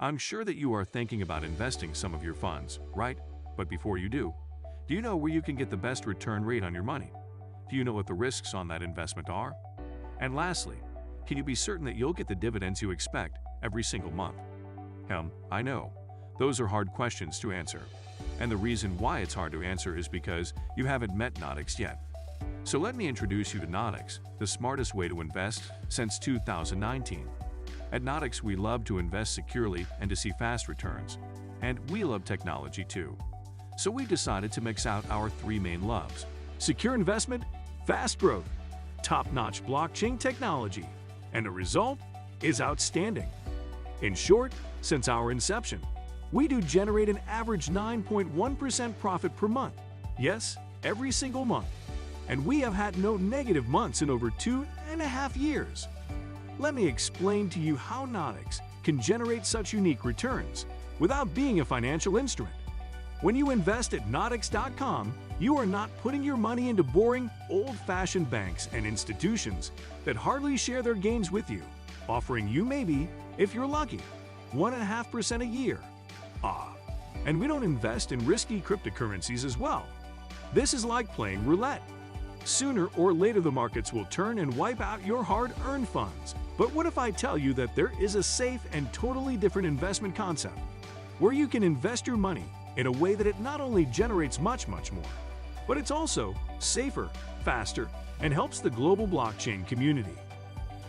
I'm sure that you are thinking about investing some of your funds, right? But before you do you know where you can get the best return rate on your money? Do you know what the risks on that investment are? And lastly, can you be certain that you'll get the dividends you expect every single month? I know. Those are hard questions to answer. And the reason why it's hard to answer is because you haven't met Nodix yet. So let me introduce you to Nodix, the smartest way to invest since 2019. At Nodix, we love to invest securely and to see fast returns. And we love technology too. So we decided to mix out our three main loves: secure investment, fast growth, top-notch blockchain technology. And the result is outstanding. In short, since our inception, we do generate an average 9.1% profit per month. Yes, every single month. And we have had no negative months in over 2.5 years. Let me explain to you how Nodix can generate such unique returns without being a financial instrument. When you invest at Nodix.com, you are not putting your money into boring, old-fashioned banks and institutions that hardly share their gains with you, offering you maybe, if you're lucky, 1.5% a year. And we don't invest in risky cryptocurrencies as well. This is like playing roulette. Sooner or later the markets will turn and wipe out your hard-earned funds. But what if I tell you that there is a safe and totally different investment concept, where you can invest your money in a way that it not only generates much more, but it's also safer, faster, and helps the global blockchain community.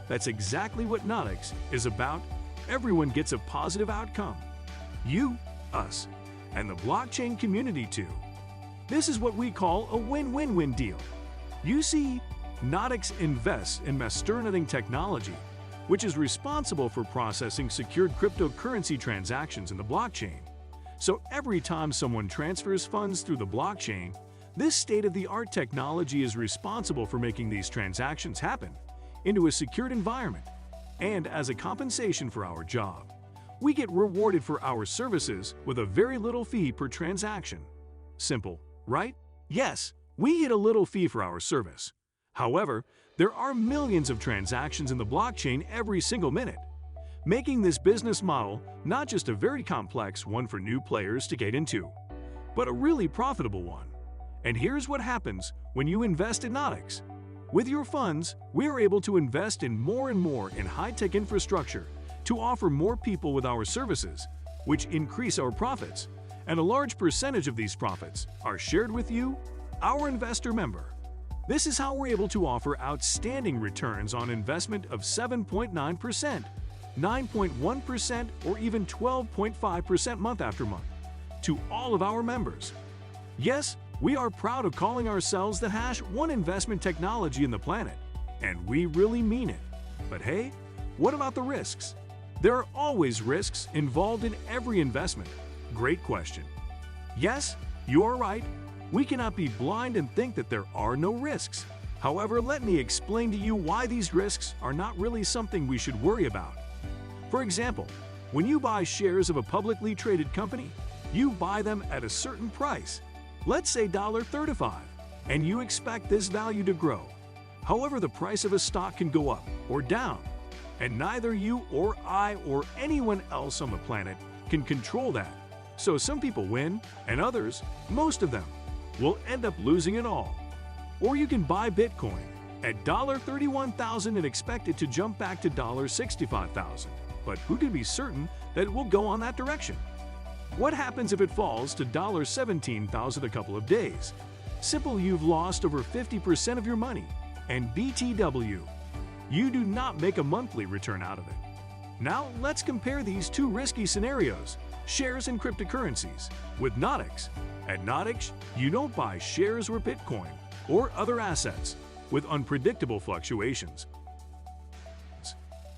That's exactly what Nodix is about. Everyone gets a positive outcome. You, us, and the blockchain community too. This is what we call a win-win-win deal. You see, Nodix invests in Masternoting technology, which is responsible for processing secured cryptocurrency transactions in the blockchain. So every time someone transfers funds through the blockchain, this state-of-the-art technology is responsible for making these transactions happen into a secured environment. And as a compensation for our job, we get rewarded for our services with a very little fee per transaction. Simple, right? Yes, we get a little fee for our service. However, there are millions of transactions in the blockchain every single minute, making this business model not just a very complex one for new players to get into, but a really profitable one. And here's what happens when you invest in Nodix. With your funds, we are able to invest in more and more in high-tech infrastructure to offer more people with our services, which increase our profits, and a large percentage of these profits are shared with you, our investor member. This is how we're able to offer outstanding returns on investment of 7.9%, 9.1%, or even 12.5% month after month to all of our members. Yes, we are proud of calling ourselves the #1 investment technology in the planet, and we really mean it. But hey, what about the risks? There are always risks involved in every investment. Great question. Yes, you are right. We cannot be blind and think that there are no risks. However, let me explain to you why these risks are not really something we should worry about. For example, when you buy shares of a publicly traded company, you buy them at a certain price, let's say $35, and you expect this value to grow. However, the price of a stock can go up or down, and neither you or I or anyone else on the planet can control that. So some people win, and others, most of them, will end up losing it all. Or you can buy Bitcoin at $31,000 and expect it to jump back to $65,000. But who can be certain that it will go on that direction? What happens if it falls to $17,000 a couple of days? Simple, you've lost over 50% of your money. And BTW, you do not make a monthly return out of it. Now let's compare these two risky scenarios, shares and cryptocurrencies, with Nodix. At Nodix, you don't buy shares or Bitcoin or other assets with unpredictable fluctuations.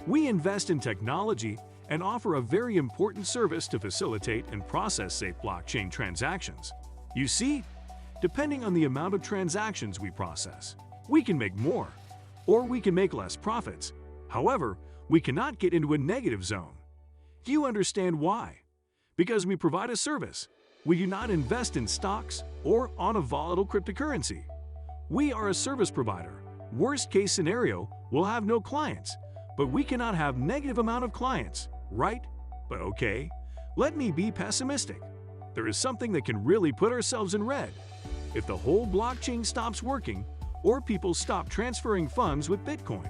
We invest in technology and offer a very important service to facilitate and process safe blockchain transactions. You see, depending on the amount of transactions we process, we can make more, or we can make less profits. However, we cannot get into a negative zone. Do you understand why? Because we provide a service. We do not invest in stocks or on a volatile cryptocurrency. We are a service provider. Worst case scenario, we'll have no clients, but we cannot have negative amount of clients, right? But okay, let me be pessimistic. There is something that can really put ourselves in red. If the whole blockchain stops working, or people stop transferring funds with Bitcoin,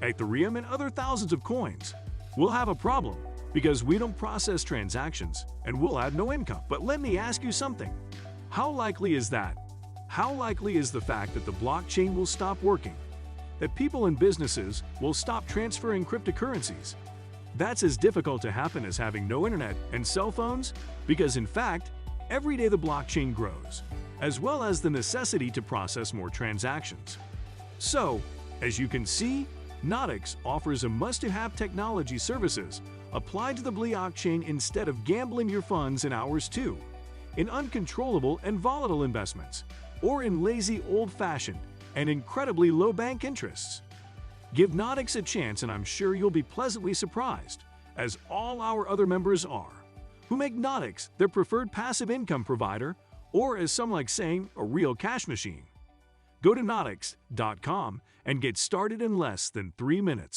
Ethereum, and other thousands of coins, we'll have a problem because we don't process transactions and we'll have no income. But let me ask you something. How likely is that? How likely is the fact that the blockchain will stop working? That people and businesses will stop transferring cryptocurrencies? That's as difficult to happen as having no internet and cell phones, because in fact, every day the blockchain grows, as well as the necessity to process more transactions. So, as you can see, Nodix offers a must-have technology services applied to the blockchain instead of gambling your funds in hours too, in uncontrollable and volatile investments, or in lazy, old-fashioned, and incredibly low bank interests. Give Nodix a chance and I'm sure you'll be pleasantly surprised, as all our other members are, who make Nodix their preferred passive income provider, or as some like saying, a real cash machine. Go to Nodix.com and get started in less than 3 minutes.